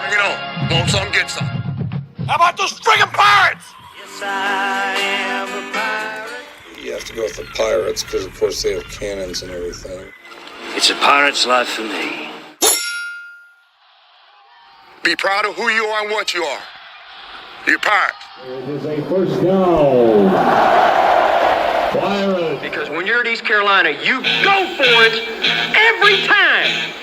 Bring it on. Want some, get some. How about those friggin' Pirates? Yes, I am a pirate. You have to go with the Pirates because, of course, they have cannons and everything. It's a pirate's life for me. Be proud of who you are and what you are. You're Pirates. It is a first down. Pirates. Because when you're at East Carolina, you go for it every time.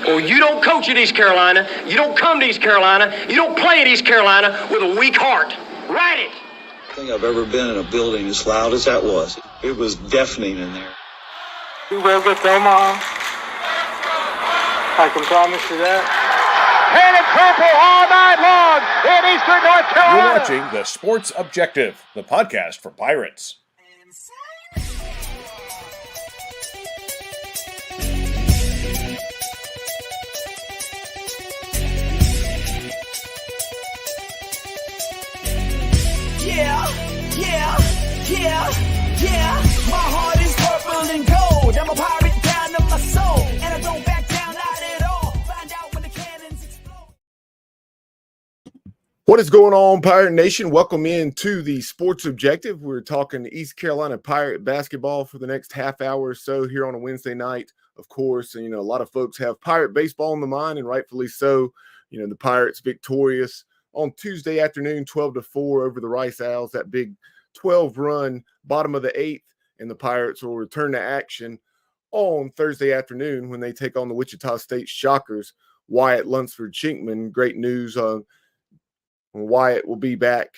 Or you don't coach at East Carolina, you don't come to East Carolina, you don't play at East Carolina with a weak heart. Write it. I think I've ever been in a building as loud as that was. It was deafening in there. You will get them on. I can promise you that. Painted purple all night long in Eastern North Carolina. You're watching The Sports Objective, the podcast for Pirates. Yeah. My heart is purple and gold. I'm a pirate down to my soul. And I don't back down, not at all. Find out when the cannons explode. What is going on, Pirate Nation? Welcome in to the Sports Objective. We're talking East Carolina Pirate basketball for the next half hour or so here on a Wednesday night, of course. And, a lot of folks have Pirate baseball in the mind, and rightfully so. The Pirates victorious on Tuesday afternoon, 12-4 over the Rice Owls, that big 12-run bottom of the eighth, and the Pirates will return to action on Thursday afternoon when they take on the Wichita State Shockers. Wyatt Lunsford-Chinkman, great news. Wyatt will be back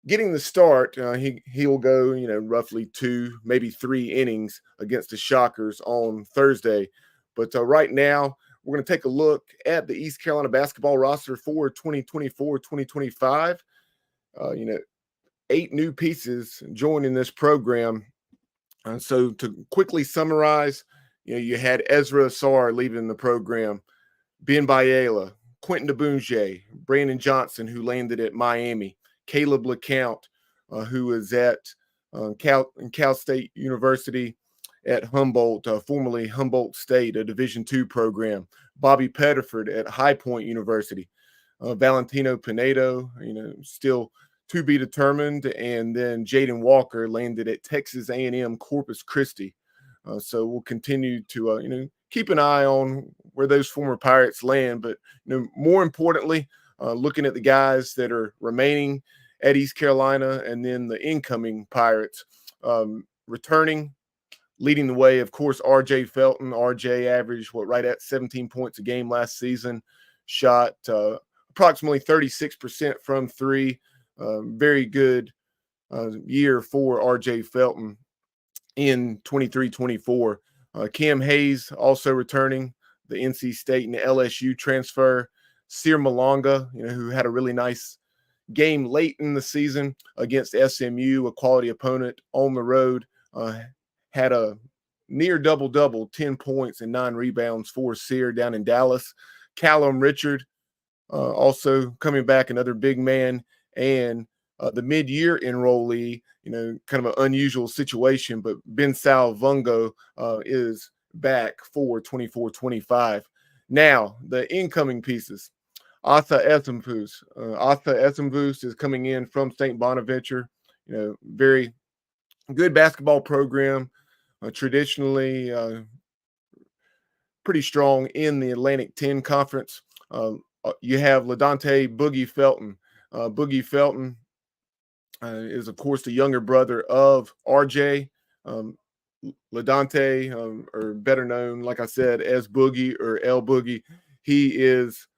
getting the start. He will go, roughly 2, maybe 3 innings against the Shockers on Thursday. But right now, we're going to take a look at the East Carolina basketball roster for 2024-2025. 8 new pieces joining this program. So to quickly summarize, you had Ezra Asar leaving the program, Ben Biela, Quentin DeBunge, Brandon Johnson, who landed at Miami, Caleb LeCount, who is at Cal State University at Humboldt, formerly Humboldt State, a Division II program, Bobby Pettiford at High Point University, Valentino Pinedo, still to be determined, and then Jaden Walker landed at Texas A&M Corpus Christi. So we'll continue to keep an eye on where those former Pirates land, but more importantly, looking at the guys that are remaining at East Carolina and then the incoming Pirates. Returning, leading the way, of course, R.J. Felton. R.J. averaged right at 17 points a game last season, shot approximately 36% from 3. Very good year for R.J. Felton in 23-24. Cam Hayes also returning, the NC State and the LSU transfer. Sear Malonga, who had a really nice game late in the season against SMU, a quality opponent on the road, had a near double-double, 10 points and 9 rebounds for Sear down in Dallas. Callum Richard also coming back, another big man. And the mid-year enrollee, kind of an unusual situation, but Ben Salvungo is back for 24-25. Now, the incoming pieces. Assa Essamvous. Assa Essamvous is coming in from St. Bonaventure. Very good basketball program, traditionally pretty strong in the Atlantic 10 Conference. You have Ladontae Boogie Felton. Boogie Felton is, of course, the younger brother of RJ. Ladontae, or better known, like I said, as Boogie or L-Boogie, he is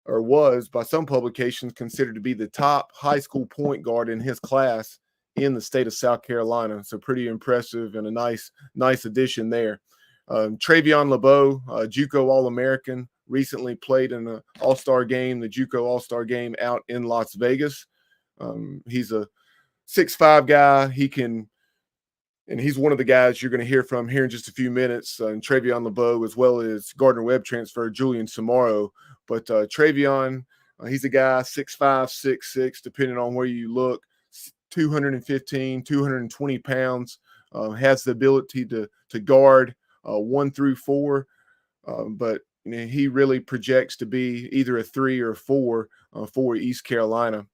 or was, by some publications, considered to be the top high school point guard in his class in the state of South Carolina. So pretty impressive and a nice addition there. Trevion LaBeaux, JUCO All-American, recently played in an all-star game, the JUCO All-Star game out in Las Vegas. He's a 6'5" guy. And he's one of the guys you're going to hear from here in just a few minutes, and Trevion LaBeaux, as well as Gardner-Webb transfer Julien Soumaoro. But Trevion, he's a guy 6'5", 6'6", depending on where you look, 215, 220 pounds, has the ability to guard 1 through 4. But he really projects to be either a 3 or a 4 for East Carolina.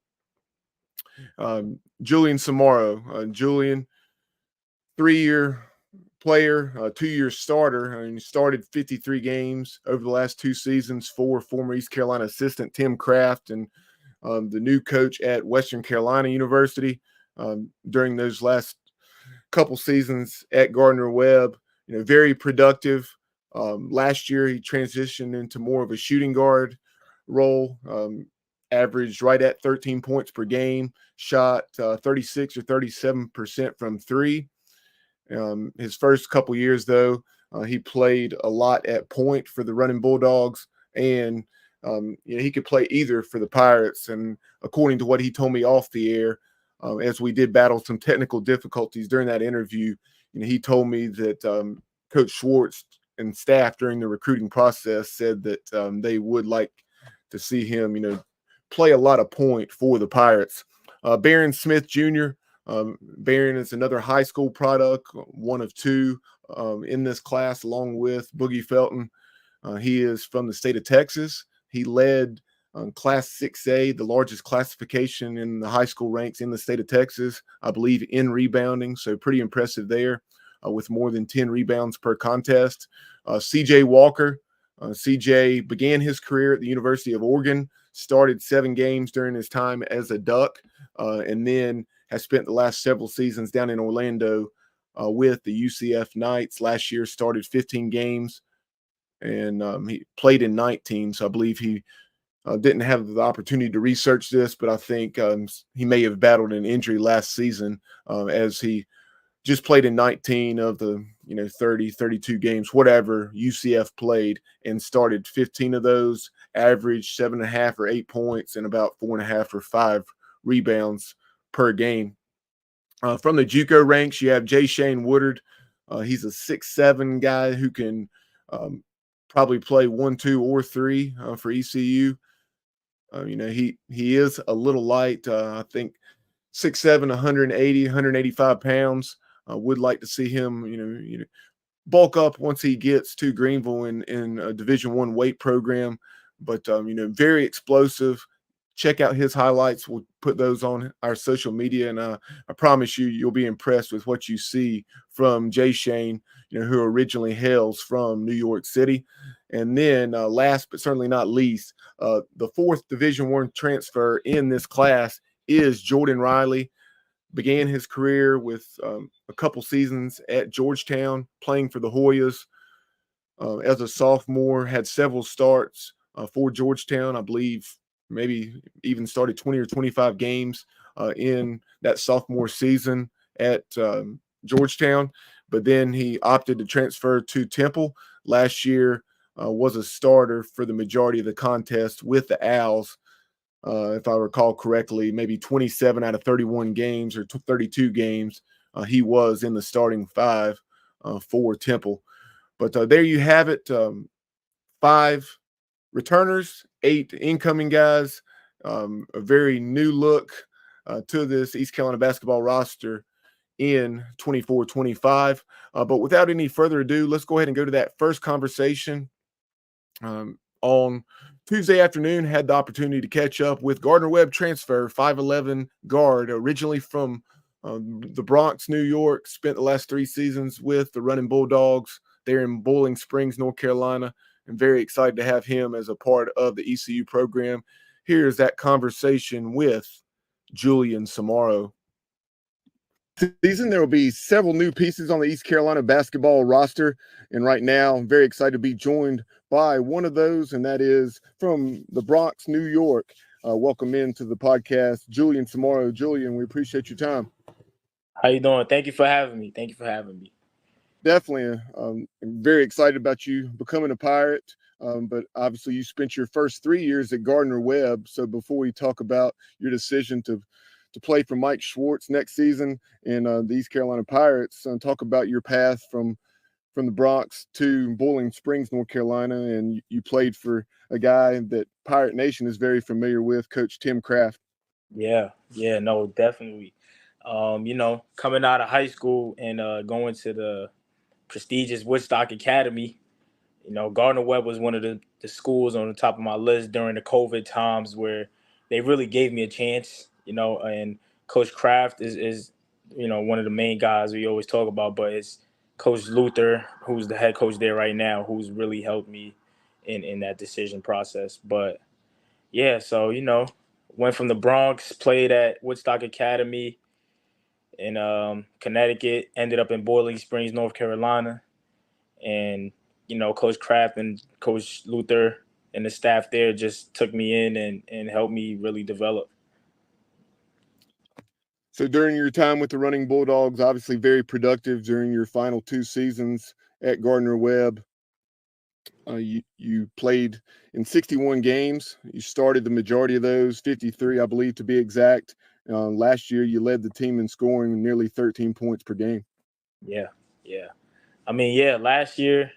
Julien Soumaoro, Julian, 3-year player, 2-year starter. He started 53 games over the last 2 seasons for former East Carolina assistant Tim Kraft and the new coach at Western Carolina University during those last couple seasons at Gardner-Webb. Very productive. Last year, he transitioned into more of a shooting guard role, averaged right at 13 points per game, shot 36 or 37% from 3. His first couple years, though, he played a lot at point for the Running Bulldogs, and he could play either for the Pirates. And according to what he told me off the air, as we did battle some technical difficulties during that interview, he told me that Coach Schwartz and staff during the recruiting process said that they would like to see him, play a lot of point for the Pirates. Baron Smith Jr., Baron is another high school product, one of 2 in this class, along with Boogie Felton. He is from the state of Texas. He led Class 6A, the largest classification in the high school ranks in the state of Texas, I believe, in rebounding. So pretty impressive there, with more than 10 rebounds per contest. CJ Walker. CJ began his career at the University of Oregon, started 7 games during his time as a Duck, and then has spent the last several seasons down in Orlando with the UCF Knights. Last year started 15 games, and he played in 19. So I believe he didn't have the opportunity to research this, but I think he may have battled an injury last season as he just played in 19 of the 30, 32 games, whatever UCF played, and started 15 of those, averaged 7.5 or 8 points and about 4.5 or 5 rebounds per game. From the JUCO ranks, you have Jayshayne Woodard. He's a 6'7" guy who can probably play 1, 2, or 3 for ECU. He is a little light. I think 6'7", 180, 185 pounds. Would like to see him, bulk up once he gets to Greenville in a Division I weight program. But very explosive. Check out his highlights. We'll put those on our social media, and I promise you'll be impressed with what you see from Jayshayne, who originally hails from New York City. And then last but certainly not least, the 4th Division I transfer in this class is Jordan Riley. Began his career with a couple seasons at Georgetown, playing for the Hoyas as a sophomore, had several starts for Georgetown. I believe maybe even started 20 or 25 games in that sophomore season at Georgetown. But then he opted to transfer to Temple. Last year was a starter for the majority of the contest with the Owls. If I recall correctly, maybe 27 out of 31 games or 32 games, he was in the starting 5 for Temple. But there you have it, 5 returners, 8 incoming guys, a very new look to this East Carolina basketball roster in 24-25. But without any further ado, let's go ahead and go to that first conversation. On Tuesday afternoon, had the opportunity to catch up with Gardner-Webb transfer, 5'11" guard, originally from the Bronx, New York, spent the last 3 seasons with the Running Bulldogs there in Bowling Springs, North Carolina, and very excited to have him as a part of the ECU program. Here's that conversation with Julien Soumaoro. Season, there will be several new pieces on the East Carolina basketball roster, and right now I'm very excited to be joined by one of those, and that is from the Bronx, New York. Welcome into the podcast, Julien Soumaoro. Julian, we appreciate your time. How you doing? Thank you for having me. Definitely. I'm very excited about you becoming a Pirate, but obviously you spent your first 3 years at Gardner-Webb. So before we talk about your decision to play for Mike Schwartz next season in the East Carolina Pirates, talk about your path from the Bronx to Bowling Springs, North Carolina, and you played for a guy that Pirate Nation is very familiar with, Coach Tim Kraft. Yeah, no, definitely. Coming out of high school and going to the prestigious Woodstock Academy, Gardner-Webb was one of the schools on the top of my list during the COVID times where they really gave me a chance, and Coach Kraft is one of the main guys we always talk about, but it's Coach Luther, who's the head coach there right now, who's really helped me in that decision process. But yeah, so, went from the Bronx, played at Woodstock Academy in Connecticut, ended up in Boiling Springs, North Carolina. And, Coach Kraft and Coach Luther and the staff there just took me in and helped me really develop. So during your time with the Running Bulldogs, obviously very productive during your final 2 seasons at Gardner-Webb. You played in 61 games. You started the majority of those, 53, I believe, to be exact. Last year, you led the team in scoring nearly 13 points per game. Yeah. I mean, last year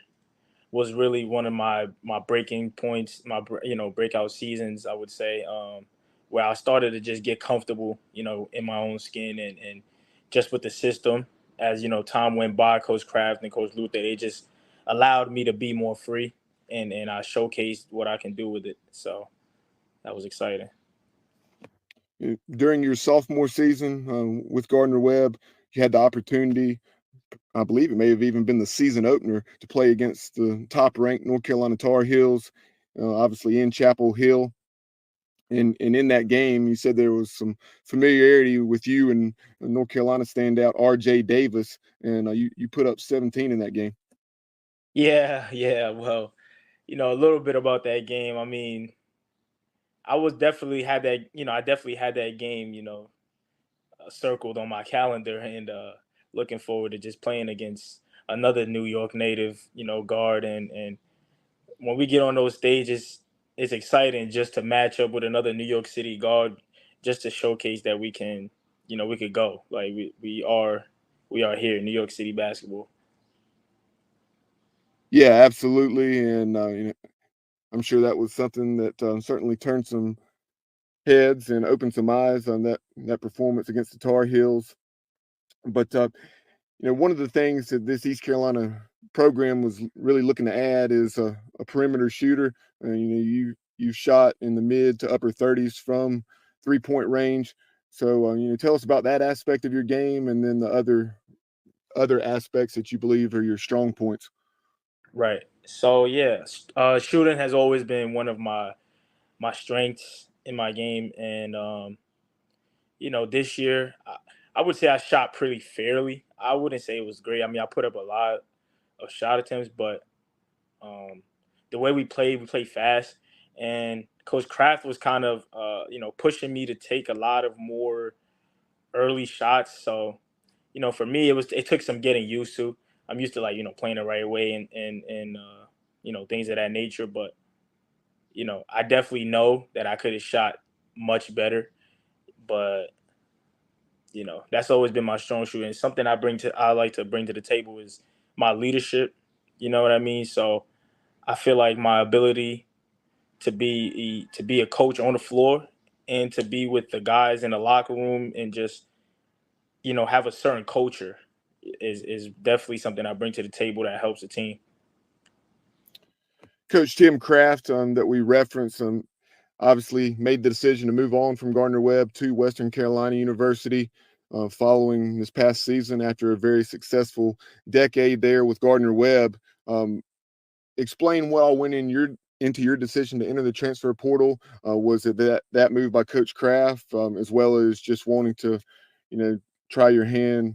was really one of my breaking points, my breakout seasons, I would say, where I started to just get comfortable, in my own skin and just with the system. As time went by, Coach Kraft and Coach Luther, they just allowed me to be more free, and I showcased what I can do with it. So that was exciting. During your sophomore season with Gardner-Webb, you had the opportunity, I believe it may have even been the season opener, to play against the top-ranked North Carolina Tar Heels, obviously in Chapel Hill. And in that game, you said there was some familiarity with you and North Carolina standout R.J. Davis, and you put up 17 in that game. Yeah. Well, a little bit about that game. I mean, I definitely had that game, circled on my calendar and looking forward to just playing against another New York native, guard. And when we get on those stages, it's exciting just to match up with another New York City guard, just to showcase that we can, we could go. Like we are here in New York City basketball. Yeah, absolutely. And I'm sure that was something that certainly turned some heads and opened some eyes on that performance against the Tar Heels. But one of the things that this East Carolina program was really looking to add is a perimeter shooter. You shot in the mid to upper 30s from 3-point range. So tell us about that aspect of your game, and then the other aspects that you believe are your strong points. Right. So shooting has always been one of my strengths in my game, and this year I would say I shot pretty fairly. I wouldn't say it was great. I mean, I put up a lot of shot attempts, but the way we played fast, and Coach Kraft was kind of pushing me to take a lot of more early shots. So for me it took some getting used to. I'm used to playing the right way and things of that nature, but I definitely know that I could have shot much better, but that's always been my strong suit, and something I like to bring to the table is my leadership. You know what I mean? So I feel like my ability to be a coach on the floor and to be with the guys in the locker room and just have a certain culture is definitely something I bring to the table that helps the team. Coach Tim Kraft that we referenced obviously made the decision to move on from Gardner-Webb to Western Carolina University following this past season after a very successful decade there with Gardner-Webb. Explain what all went into your decision to enter the transfer portal. Was it that move by Coach Kraft, as well as just wanting to, try your hand,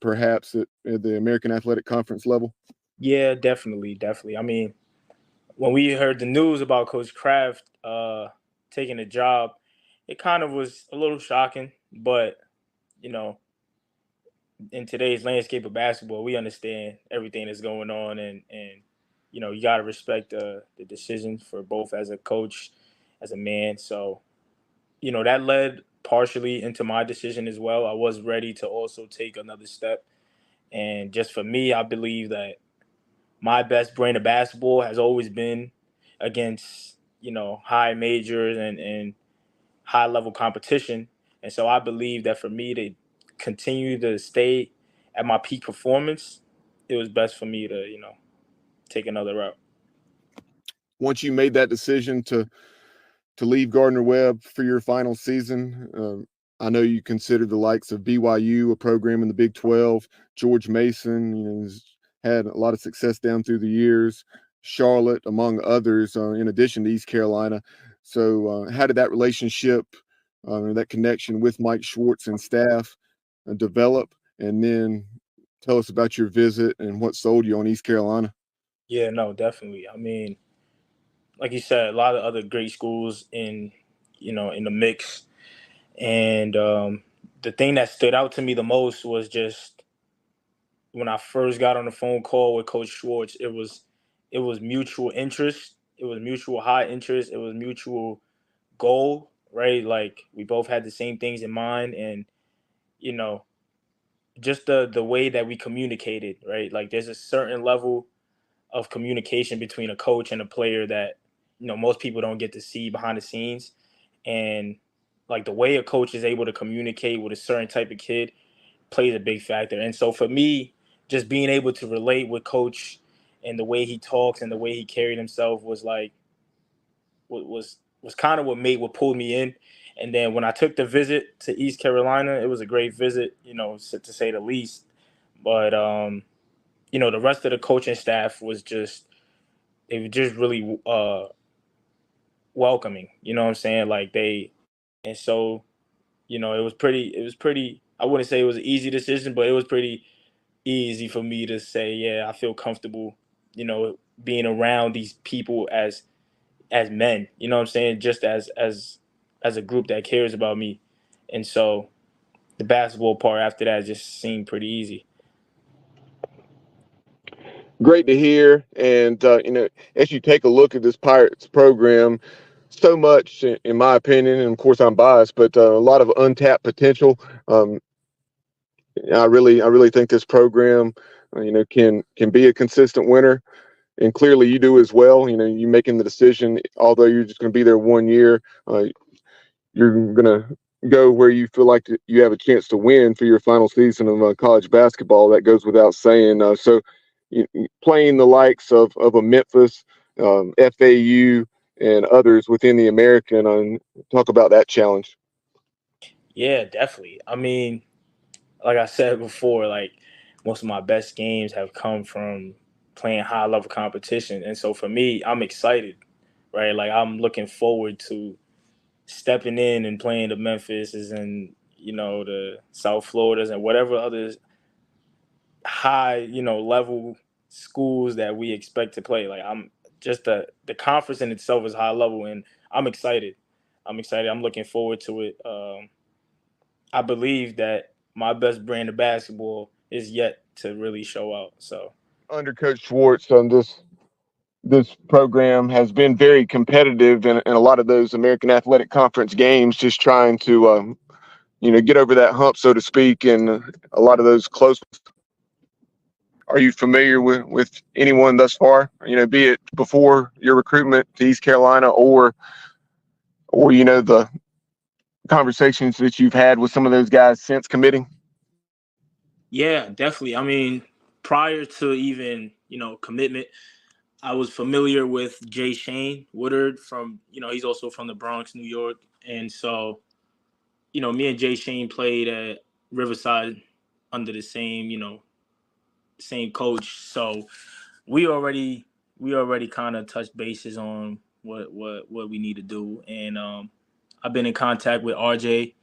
perhaps at the American Athletic Conference level? Yeah, definitely. I mean, when we heard the news about Coach Kraft taking the job, it kind of was a little shocking. But in today's landscape of basketball, we understand everything that's going on, and you got to respect the decision for both as a coach, as a man. So that led partially into my decision as well. I was ready to also take another step, and just for me, I believe that my best brand of basketball has always been against high majors and high level competition. And so I believe that for me to continue to stay at my peak performance, it was best for me to take another route. once you made that decision to leave Gardner-Webb for your final season, I know you considered the likes of BYU, a program in the Big 12, George Mason, has had a lot of success down through the years, Charlotte, among others, in addition to East Carolina. So how did that relationship, that connection with Mike Schwartz and staff develop? And then tell us about your visit and what sold you on East Carolina. Yeah, no, definitely. I mean, like you said, a lot of other great schools in the mix. And the thing that stood out to me the most was just when I first got on the phone call with Coach Schwartz, it was mutual interest. It was mutual high interest. It was mutual goal, right? Like we both had the same things in mind, and just the way that we communicated, right? Like there's a certain level of communication between a coach and a player that most people don't get to see behind the scenes, and like the way a coach is able to communicate with a certain type of kid plays a big factor. And so for me, just being able to relate with Coach and the way he talks and the way he carried himself was like was kind of what pulled me in. And then when I took the visit to East Carolina, it was a great visit, to say the least. But the rest of the coaching staff they were just really welcoming. You know what I'm saying? And so it was pretty. I wouldn't say it was an easy decision, but it was pretty easy for me to say, yeah, I feel comfortable, being around these people as men. You know what I'm saying? Just as a group that cares about me, and so the basketball part after that just seemed pretty easy. Great to hear. And, as you take a look at this Pirates program, so much, in my opinion, and of course I'm biased, but a lot of untapped potential. I really think this program, can be a consistent winner. And clearly you do as well. You making the decision, although you're just going to be there 1 year, you're going to go where you feel like you have a chance to win for your final season of college basketball. That goes without saying. So playing the likes of a Memphis, FAU, and others within the American, talk about that challenge. Yeah, definitely. I mean, like I said before, like most of my best games have come from playing high level competition. And so for me, I'm excited, right? Like I'm looking forward to stepping in and playing the Memphises and, the South Floridas and whatever other high, level schools that we expect to play. Like I'm just the conference in itself is high level, and I'm excited. I'm looking forward to it. I believe that my best brand of basketball is yet to really show out. So Under Coach Schwartz, this program has been very competitive in a lot of those American Athletic Conference games, just trying to get over that hump, so to speak, and a lot of those close. Are you familiar with anyone thus far? Be it before your recruitment to East Carolina or the conversations that you've had with some of those guys since committing? Yeah, definitely. I mean, prior to even, commitment, I was familiar with Jayshayne Woodard from, he's also from the Bronx, New York. And so, me and Jayshayne played at Riverside under the same, same coach. So we already kind of touched bases on what we need to do. And I've been in contact with RJ,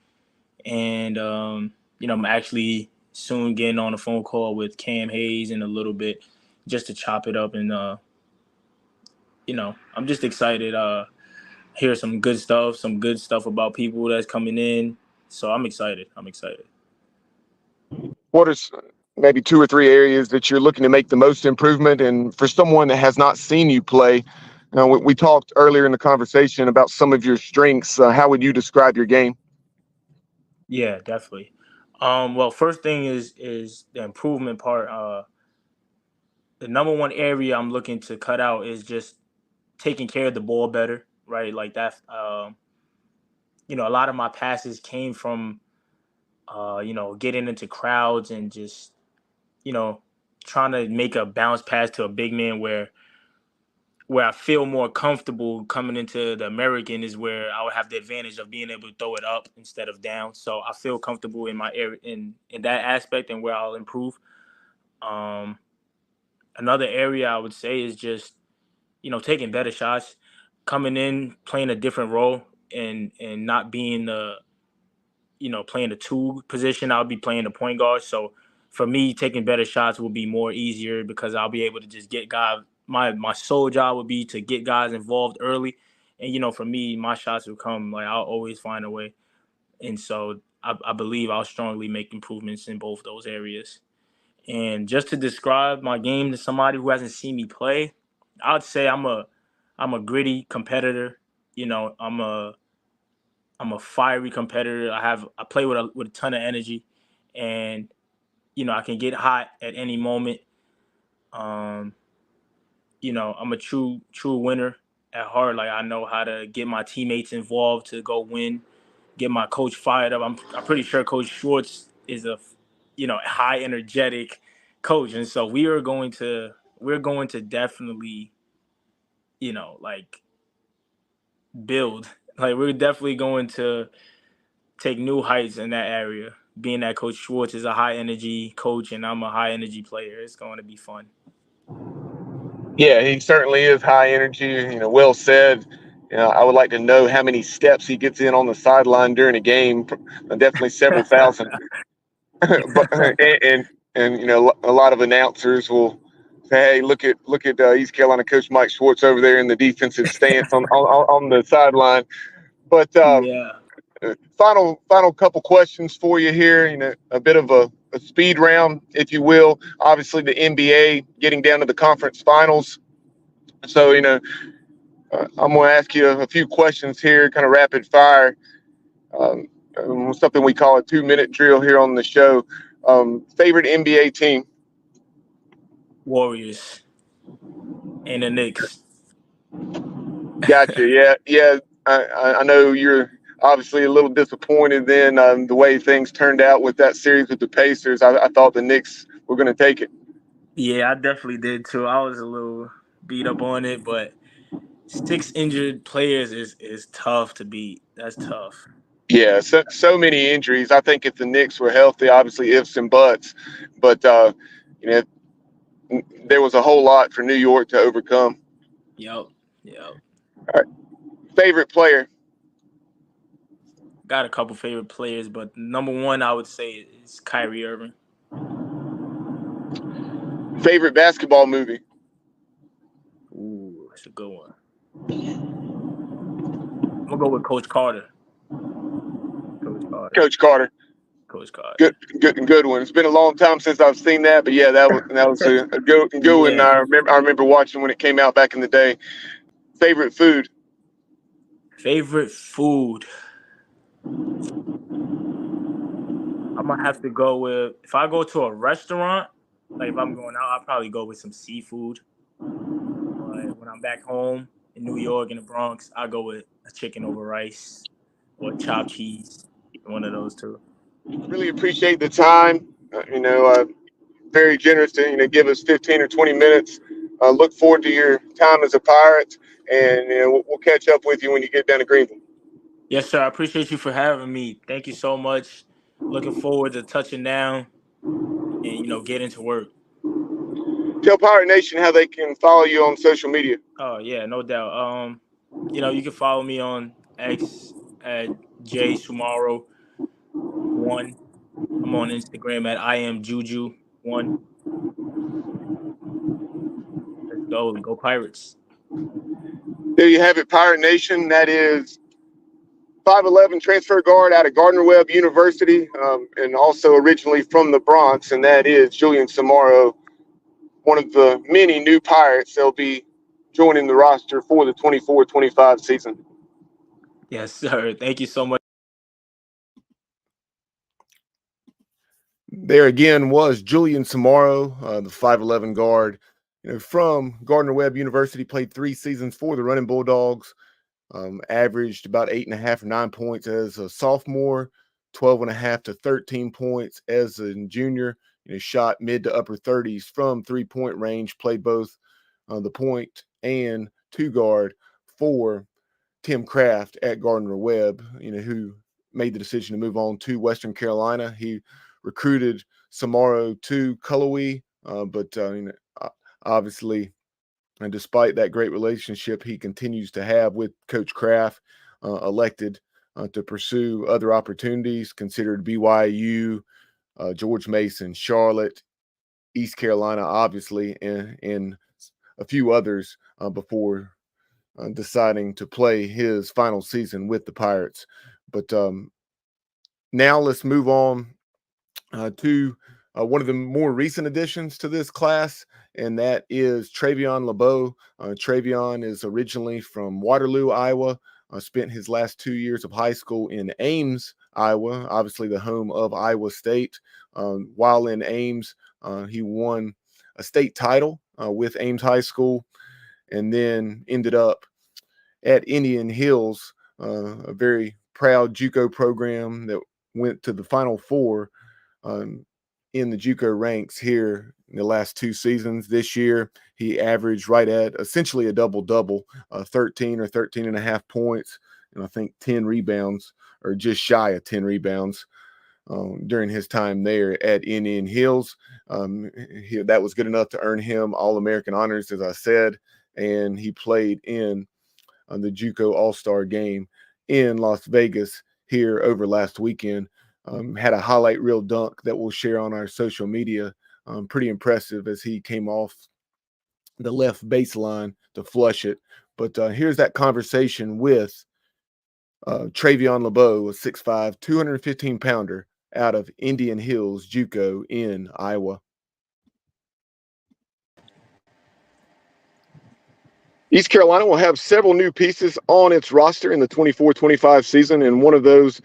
and I'm actually soon getting on a phone call with Cam Hayes in a little bit just to chop it up. And I'm just excited. Hear some good stuff about people that's coming in. So I'm excited. What is maybe 2 or 3 areas that you're looking to make the most improvement? And for someone that has not seen you play, we talked earlier in the conversation about some of your strengths. How would you describe your game? Yeah, definitely. Well, first thing is the improvement part. The number one area I'm looking to cut out is just taking care of the ball better, right? Like that. A lot of my passes came from, getting into crowds and just, trying to make a bounce pass to a big man where where I feel more comfortable coming into the American is where I would have the advantage of being able to throw it up instead of down. So I feel comfortable in my area in that aspect and where I'll improve. Another area I would say is just, taking better shots, coming in, playing a different role and not being playing the 2 position. I'll be playing the point guard. So for me, taking better shots will be more easier because I'll be able to just get guys. My sole job would be to get guys involved early. And, for me, my shots will come. Like, I'll always find a way. And so I believe I'll strongly make improvements in both those areas. And just to describe my game to somebody who hasn't seen me play, I would say I'm a gritty competitor. I'm a fiery competitor. I play with a ton of energy, and I can get hot at any moment. I'm a true winner at heart. Like, I know how to get my teammates involved to go win, get my coach fired up. I'm pretty sure Coach Schwartz is a high energetic coach, and so we're going to definitely build. Like, we're definitely going to take new heights in that area. Being that Coach Schwartz is a high energy coach and I'm a high energy player, it's going to be fun. Yeah, he certainly is high energy. Well said. I would like to know how many steps he gets in on the sideline during a game. Definitely several thousand. But and a lot of announcers will say, "Hey, look at East Carolina coach Mike Schwartz over there in the defensive stance on the sideline." But yeah. Final couple questions for you here. A bit of a speed round, if you will. Obviously, the NBA getting down to the conference finals. So, I'm going to ask you a few questions here, kind of rapid fire. Something we call a 2-minute drill here on the show. Favorite NBA team? Warriors and the Knicks. Gotcha. Yeah. I know you're obviously a little disappointed then the way things turned out with that series with the Pacers. I thought the Knicks were going to take it. Yeah, I definitely did too. I was a little beat up on it, but 6 injured players is tough to beat. That's tough. Yeah, so many injuries. I think if the Knicks were healthy, obviously ifs and buts, but there was a whole lot for New York to overcome. Yep. All right. Favorite player? Got a couple favorite players, but number one I would say is Kyrie Irving. Favorite basketball movie? Ooh, that's a good one. I'm gonna go with Coach Carter. Coach Carter. Good one. It's been a long time since I've seen that, but yeah, that was a good one. I remember watching when it came out back in the day. Favorite food? I'm gonna have to go with, if I go to a restaurant, like if I'm going out, I'll probably go with some seafood. But when I'm back home in New York in the Bronx, I'll go with a chicken over rice or chopped cheese. One of those two. Really appreciate the time. Very generous to give us 15 or 20 minutes. Look forward to your time as a Pirate, and we'll catch up with you when you get down to Greenville. Yes, sir. I appreciate you for having me. Thank you so much. Looking forward to touching down and getting to work. Tell Pirate Nation how they can follow you on social media. Oh yeah, no doubt. You can follow me on X at Jayshayne 1. I'm on Instagram at IamJuju1. Let's go Pirates. There you have it, Pirate Nation. That is 5'11" transfer guard out of Gardner-Webb University, and also originally from the Bronx, and that is Julien Soumaoro, one of the many new Pirates that'll be joining the roster for the 24-25 season. Yes, sir. Thank you so much. There again was Julien Soumaoro, the 5'11" guard, from Gardner-Webb University, played 3 seasons for the Running Bulldogs, averaged about 8.5 or 9 points as a sophomore, 12.5 to 13 points as a junior. Shot mid to upper 30s from 3-point range, played both the point and two guard for Tim Kraft at Gardner-Webb, who made the decision to move on to Western Carolina. He recruited Samaro to Cullowhee, but obviously, and despite that great relationship he continues to have with Coach Kraft, elected to pursue other opportunities, considered BYU, George Mason, Charlotte, East Carolina, obviously, and a few others before deciding to play his final season with the Pirates. But now let's move on to one of the more recent additions to this class, and that is Trevion LaBeaux. Trevion is originally from Waterloo, Iowa, spent his last 2 years of high school in Ames, Iowa, obviously the home of Iowa State. While in Ames, he won a state title with Ames High School, and then ended up at Indian Hills, a very proud JUCO program that went to the Final Four in the JUCO ranks here in the last 2 seasons. This year, he averaged right at essentially a double-double, 13 or 13 and a half points, and I think 10 rebounds, or just shy of 10 rebounds during his time there at Indian Hills. That was good enough to earn him All-American honors, as I said, and he played in the JUCO All-Star game in Las Vegas here over last weekend. Had a highlight reel dunk that we'll share on our social media. Pretty impressive as he came off the left baseline to flush it. But here's that conversation with Trevion LaBeaux, a 6'5", 215-pounder out of Indian Hills JUCO in Iowa. East Carolina will have several new pieces on its roster in the 24-25 season, and one of those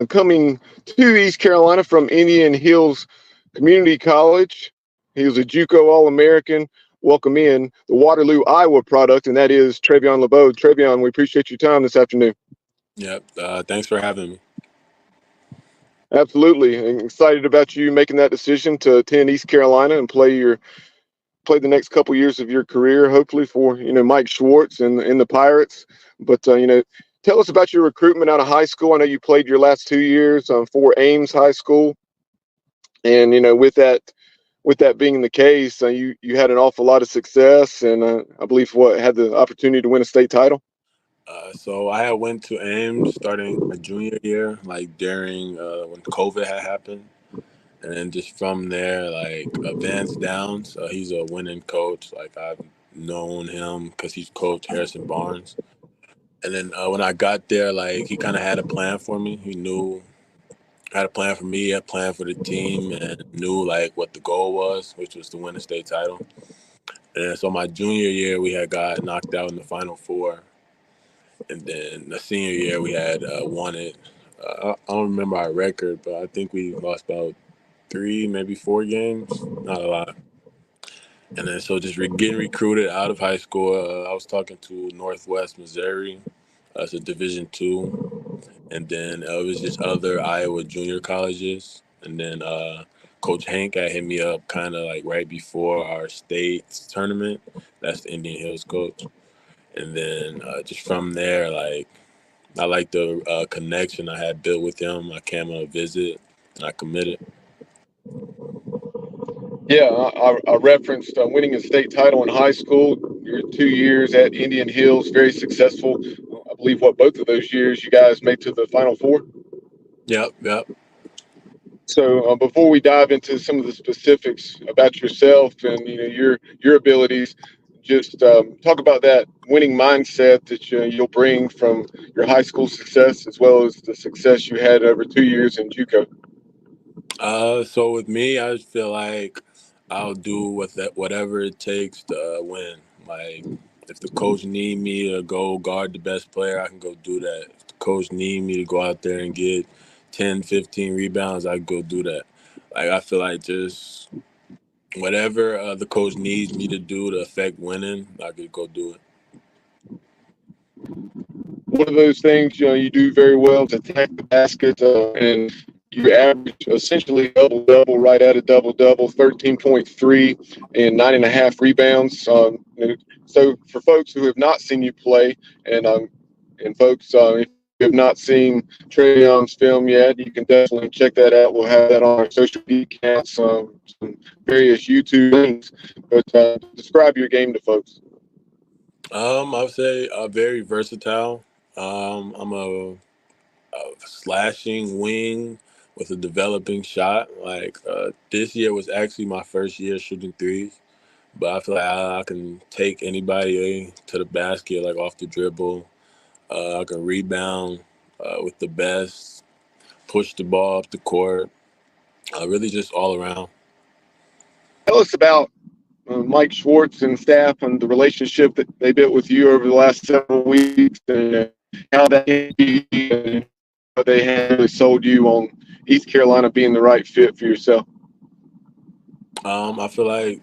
coming to East Carolina from Indian Hills Community College. He was a JUCO All-American. Welcome in the Waterloo, Iowa product, and that is Trevion LaBeaux. Trevion, we appreciate your time this afternoon. Yep. Thanks for having me. Absolutely. I'm excited about you making that decision to attend East Carolina and play the next couple years of your career, hopefully for, Mike Schwartz and the Pirates. But, tell us about your recruitment out of high school. I know you played your last 2 years for Ames High School. And, with that being the case, you had an awful lot of success, and I believe had the opportunity to win a state title. So I had went to Ames starting my junior year, like during when COVID had happened. And then just from there, Vance Downs, he's a winning coach. I've known him because he's coached Harrison Barnes. And then when I got there, he kind of had a plan for me. He had a plan for me, had a plan for the team, and knew what the goal was, which was to win a state title. And so my junior year, we had got knocked out in the Final Four. And then the senior year, we had won it. I don't remember our record, but I think we lost about 3, maybe 4 games, not a lot. And then so just getting recruited out of high school, I was talking to Northwest Missouri as a Division II, and then it was just other Iowa junior colleges. And then Coach Hank had hit me up kind of right before our state tournament. That's the Indian Hills coach. And then just from there, I liked the connection I had built with him. I came on a visit, and I committed. Yeah, I referenced winning a state title in high school. Your 2 years at Indian Hills, very successful. I believe both of those years you guys made to the Final Four. Yep. So before we dive into some of the specifics about yourself and your abilities, just talk about that winning mindset that you'll bring from your high school success as well as the success you had over 2 years in JUCO. So with me, I just feel like I'll do whatever it takes to win. If the coach need me to go guard the best player, I can go do that. If the coach need me to go out there and get 10, 15 rebounds, I can go do that. I feel like just whatever the coach needs me to do to affect winning, I could go do it. One of those things you do very well is attack the basket and You average essentially double-double, right at a double-double, 13.3 and 9.5 rebounds. So for folks who have not seen you play, and folks, if you have not seen Trevion's film yet, you can definitely check that out. We'll have that on our social media accounts, some various YouTube links. But describe your game to folks. I would say very versatile. I'm a slashing wing with a developing shot. Like this year was actually my first year shooting threes, but I feel like I can take anybody to the basket, like off the dribble. I can rebound with the best, push the ball up the court. Really just all around. Tell us about Mike Schwartz and staff and the relationship that they built with you over the last several weeks, and how that and how they had really sold you on East Carolina being the right fit for yourself. I feel like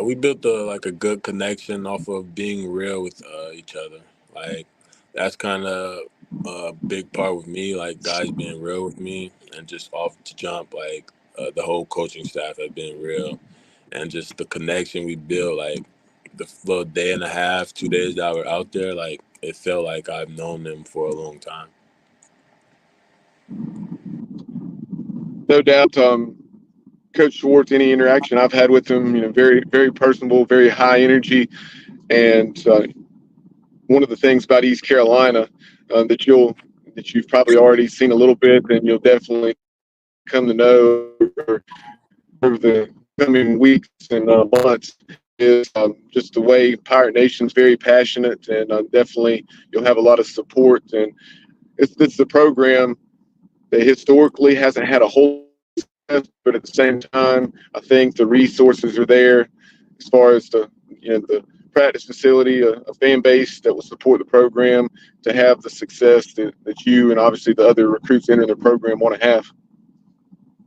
we built a good connection off of being real with each other. Like that's kind of a big part with me. Like guys being real with me, and just off the jump, like the whole coaching staff had been real, and just the connection we built. Like the little day and a half, 2 days that we're out there, like it felt like I've known them for a long time. No doubt. Coach Schwartz, any interaction I've had with him, very, very personable, very high energy. And one of the things about East Carolina that you've probably already seen a little bit, and you'll definitely come to know over the coming weeks and months, is just the way Pirate Nation's very passionate, and definitely you'll have a lot of support. And it's the program that historically hasn't had a whole, but at the same time, I think the resources are there as far as the practice facility, a fan base that will support the program to have the success that you and obviously the other recruits entering the program want to have.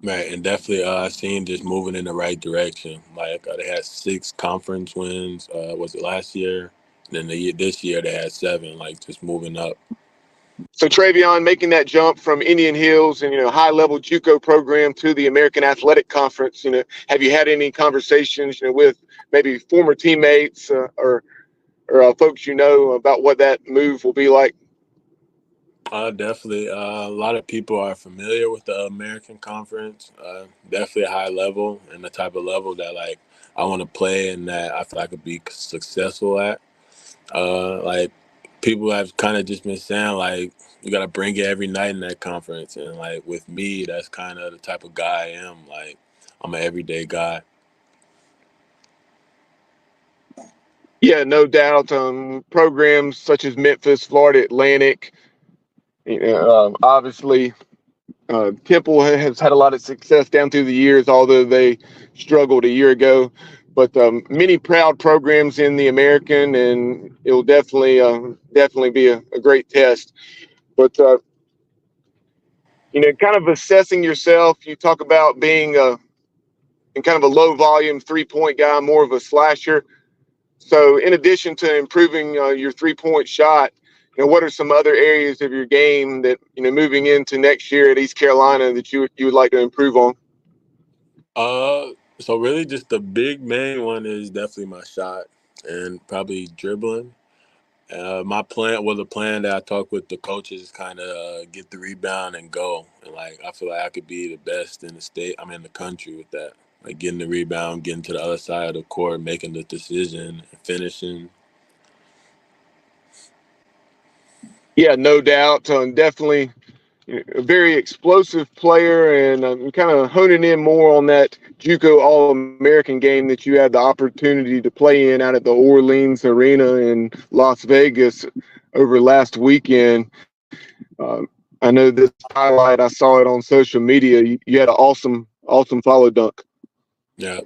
Right, and definitely I've seen just moving in the right direction. Like they had 6 conference wins, was it last year? And then this year they had 7, like just moving up. So Trevion making that jump from Indian Hills and high-level JUCO program to the American Athletic Conference, have you had any conversations with maybe former teammates or folks about what that move will be like? Definitely. A lot of people are familiar with the American Conference. Definitely a high level, and the type of level that like I want to play and that I feel I could be successful at. Like people have kind of just been saying like you got to bring it every night in that conference, and like with me, that's kind of the type of guy I am. Like I'm an everyday guy. Yeah, no doubt. Programs such as Memphis, Florida Atlantic, obviously Temple has had a lot of success down through the years, although they struggled a year ago. But many proud programs in the American, and it'll definitely be a great test. But kind of assessing yourself, you talk about being in kind of a low volume 3-point guy, more of a slasher. So in addition to improving your 3-point shot, what are some other areas of your game that, moving into next year at East Carolina that you would like to improve on? So really just the big main one is definitely my shot and probably dribbling. The plan that I talk with the coaches is kind of get the rebound and go. And like I feel like I could be the best in the state. I'm in the country with that. Like getting the rebound, getting to the other side of the court, making the decision, finishing. Yeah, no doubt. Definitely a very explosive player, and I'm kind of honing in more on that JUCO All-American game that you had the opportunity to play in out at the Orleans Arena in Las Vegas over last weekend. I know this highlight, I saw it on social media. You had an awesome follow dunk. Yeah.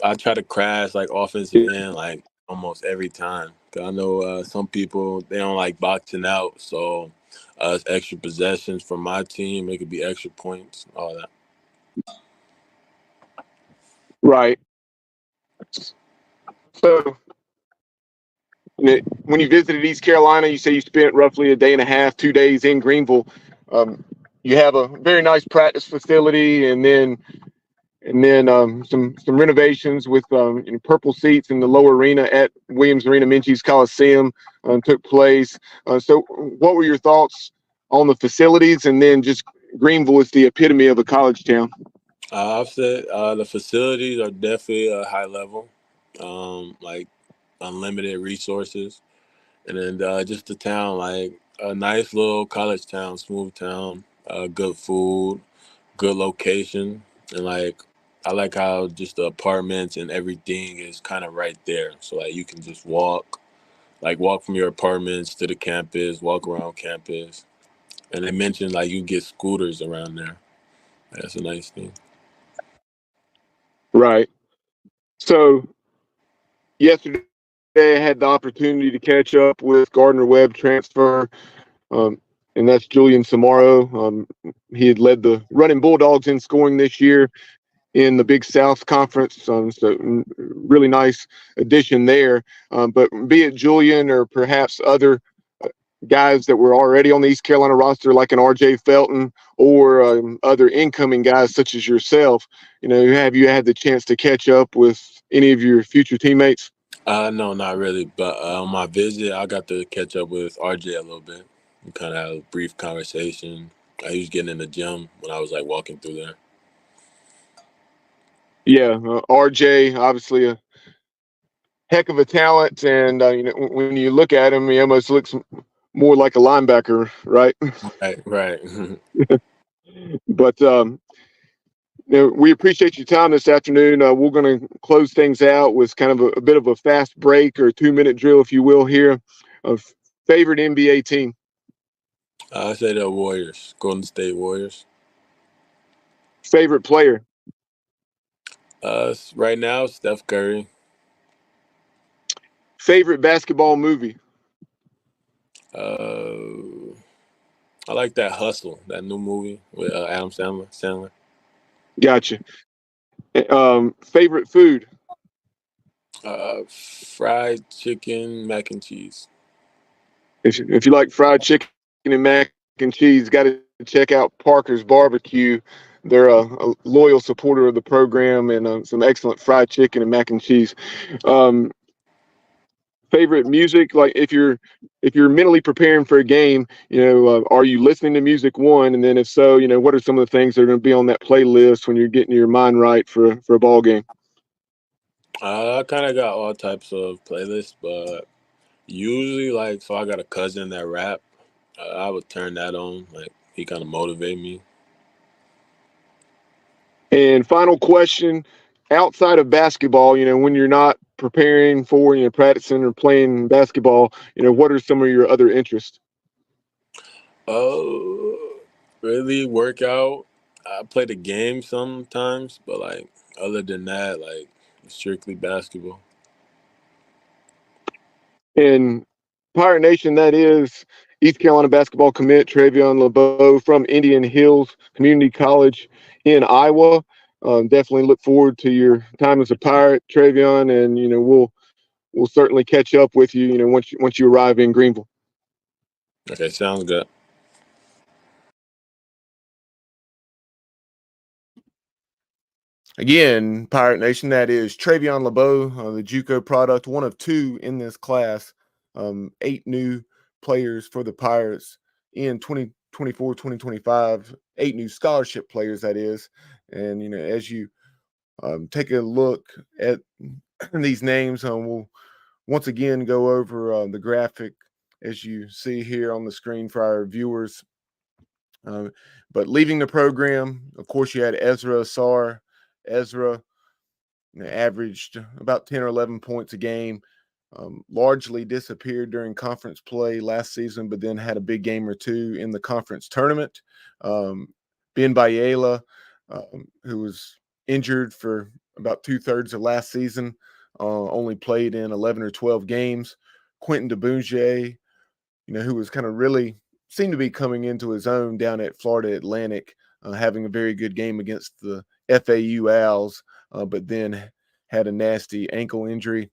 I try to crash like offensive end like almost every time. Cause I know some people, they don't like boxing out, so it's extra possessions for my team. It could be extra points, all that. Right. So when you visited East Carolina, you say you spent roughly a day and a half, 2 days in Greenville. you have a very nice practice facility, and then some renovations with purple seats in the lower arena at Williams Arena Minges Coliseum took place. So what were your thoughts on the facilities, and then just Greenville is the epitome of a college town? I've said the facilities are definitely a high level, like unlimited resources, and then just the town, like a nice little college town, smooth town, good food, good location, and like I like how just the apartments and everything is kind of right there, so like you can just walk from your apartments to the campus, walk around campus, and they mentioned like you get scooters around there. That's a nice thing. Right. So yesterday I had the opportunity to catch up with Gardner-Webb transfer, and that's Julien Soumaoro. He had led the Running Bulldogs in scoring this year in the Big South Conference, so really nice addition there. But be it Julian or perhaps other guys that were already on the East Carolina roster, like an RJ Felton, or other incoming guys such as yourself, have you had the chance to catch up with any of your future teammates? No, not really. But on my visit, I got to catch up with RJ a little bit. We kind of had a brief conversation. He was getting in the gym when I was like walking through there. Yeah, RJ, obviously a heck of a talent, and when you look at him, he almost looks more like a linebacker, right? Right. But we appreciate your time this afternoon. We're going to close things out with kind of a bit of a fast break or 2-minute drill, if you will, here. Favorite NBA team? I say the Warriors, Golden State Warriors. Favorite player? Right now, Steph Curry. Favorite basketball movie? I like that Hustle, that new movie with Adam Sandler. Gotcha. Favorite food? Fried chicken, mac and cheese. If you like fried chicken and mac and cheese, got to check out Parker's Barbecue. They're a loyal supporter of the program, and some excellent fried chicken and mac and cheese. Favorite music? Like if you're mentally preparing for a game, are you listening to music, one, and then if so, what are some of the things that are going to be on that playlist when you're getting your mind right for a ball game? I kind of got all types of playlists, but usually so I got a cousin that rap. I would turn that on. Like he kind of motivate me. And final question, outside of basketball, when you're not preparing for, practicing or playing basketball, what are some of your other interests? Really work out. I play the game sometimes, but other than that, strictly basketball. And Pirate Nation, that is East Carolina basketball commit Trevion LaBeaux from Indian Hills Community College in Iowa. Definitely look forward to your time as a Pirate, Trevion, and we'll certainly catch up with you, once you arrive in Greenville. Okay, sounds good. Again, Pirate Nation, that is Trevion LaBeaux, the JUCO product, one of two in this class. 8 new players for the Pirates in 2024, 2025, 8 new scholarship players, that is. And, as you take a look at these names, we'll once again go over the graphic as you see here on the screen for our viewers. But leaving the program, of course, you had Assa Essamvous. Ezra averaged about 10 or 11 points a game, largely disappeared during conference play last season, but then had a big game or two in the conference tournament. Ben Bayela, who was injured for about 2/3 of last season, only played in 11 or 12 games. Quentin DeBunge, who was kind of really seemed to be coming into his own down at Florida Atlantic, having a very good game against the FAU Owls, but then had a nasty ankle injury.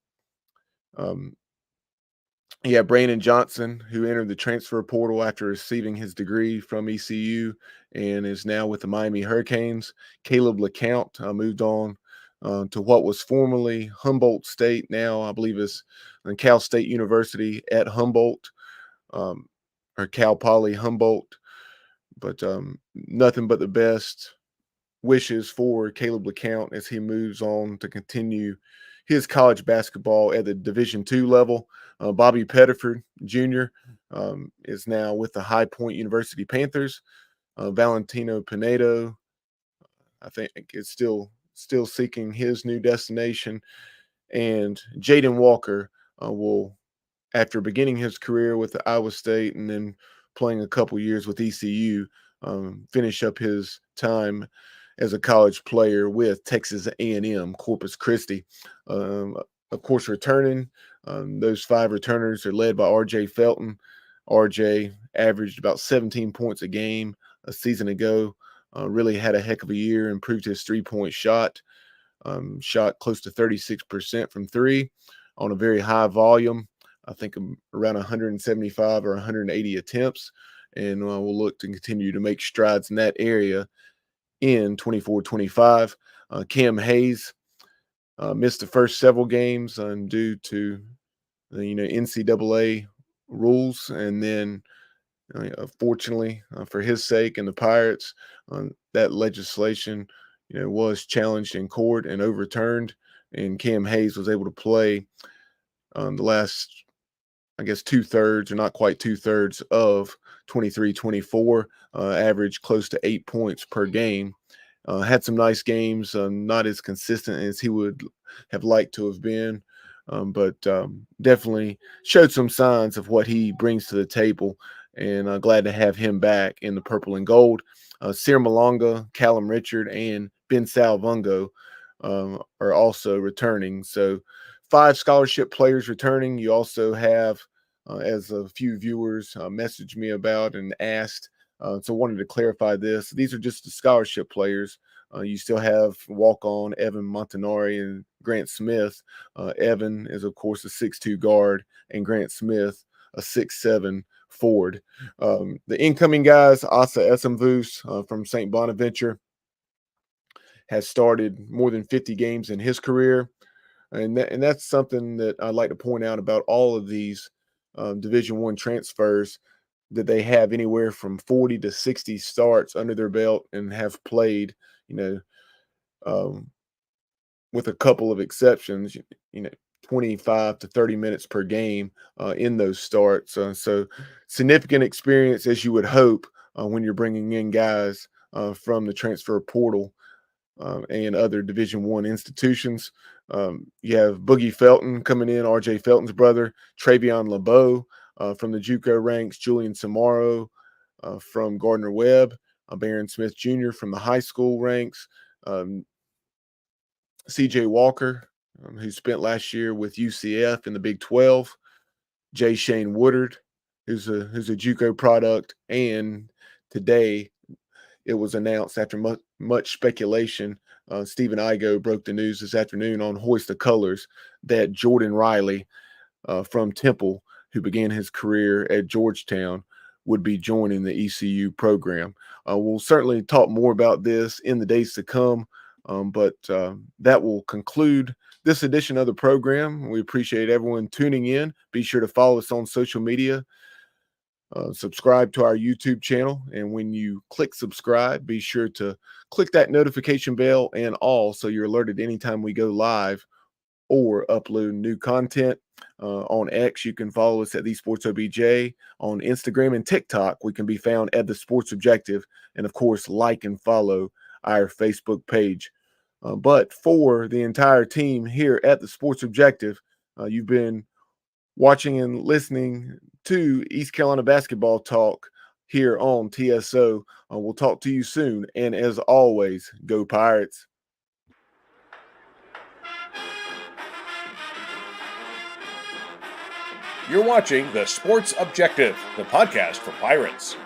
You have Brandon Johnson, who entered the transfer portal after receiving his degree from ECU and is now with the Miami Hurricanes. Caleb LeCount moved on to what was formerly Humboldt State, now I believe is Cal State University at Humboldt, or Cal Poly Humboldt. But nothing but the best wishes for Caleb LeCount as he moves on to continue his college basketball at the Division II level. Bobby Pettiford Jr. Is now with the High Point University Panthers. Valentino Pinedo, I think, is still seeking his new destination. And Jaden Walker will, after beginning his career with the Iowa State and then playing a couple years with ECU, finish up his time as a college player with Texas A&M Corpus Christi. Of course, returning, those 5 returners are led by R.J. Felton. R.J. averaged about 17 points a game a season ago, really had a heck of a year, improved his three-point shot, shot close to 36% from 3 on a very high volume. I think around 175 or 180 attempts, and we'll look to continue to make strides in that area in 24-25. Cam Hayes missed the first several games due to the NCAA rules, and then fortunately for his sake and the Pirates, that legislation was challenged in court and overturned, and Cam Hayes was able to play the last, I guess, 2/3 or not quite 2/3 of 23-24, averaged close to 8 points per game. Had some nice games, not as consistent as he would have liked to have been, but definitely showed some signs of what he brings to the table, and glad to have him back in the purple and gold. Sir Malonga, Callum Richard, and Ben Salvungo are also returning. So 5 scholarship players returning. You also have, as a few viewers messaged me about and asked, so wanted to clarify this. These are just the scholarship players. You still have walk-on Evan Montanari and Grant Smith. Evan is, of course, a 6'2" guard, and Grant Smith, a 6'7" forward. The incoming guys, Assa Essamvous from St. Bonaventure, has started more than 50 games in his career. And that's something that I'd like to point out about all of these Division I transfers, that they have anywhere from 40 to 60 starts under their belt and have played, with a couple of exceptions, 25 to 30 minutes per game in those starts. So significant experience, as you would hope, when you're bringing in guys from the transfer portal and other Division I institutions. You have Boogie Felton coming in, R.J. Felton's brother, Trevion LaBeaux from the JUCO ranks, Julien Samaro from Gardner-Webb, Baron Smith Jr. from the high school ranks, C.J. Walker, who spent last year with UCF in the Big 12, Jayshayne Woodard, who's a JUCO product, and today it was announced after much speculation, Stephen Igo broke the news this afternoon on Hoist the Colors that Jordan Riley from Temple, who began his career at Georgetown, would be joining the ECU program. We'll certainly talk more about this in the days to come, but that will conclude this edition of the program. We appreciate everyone tuning in. Be sure to follow us on social media. Subscribe to our YouTube channel, and when you click subscribe, be sure to click that notification bell and all, so you're alerted anytime we go live or upload new content. On X, you can follow us at The Sports OBJ. On Instagram and TikTok, we can be found at The Sports Objective, and of course, like and follow our Facebook page. But for the entire team here at The Sports Objective, you've been watching and listening to East Carolina Basketball Talk here on TSO. We'll talk to you soon. And as always, go Pirates. You're watching The Sports Objective, the podcast for Pirates.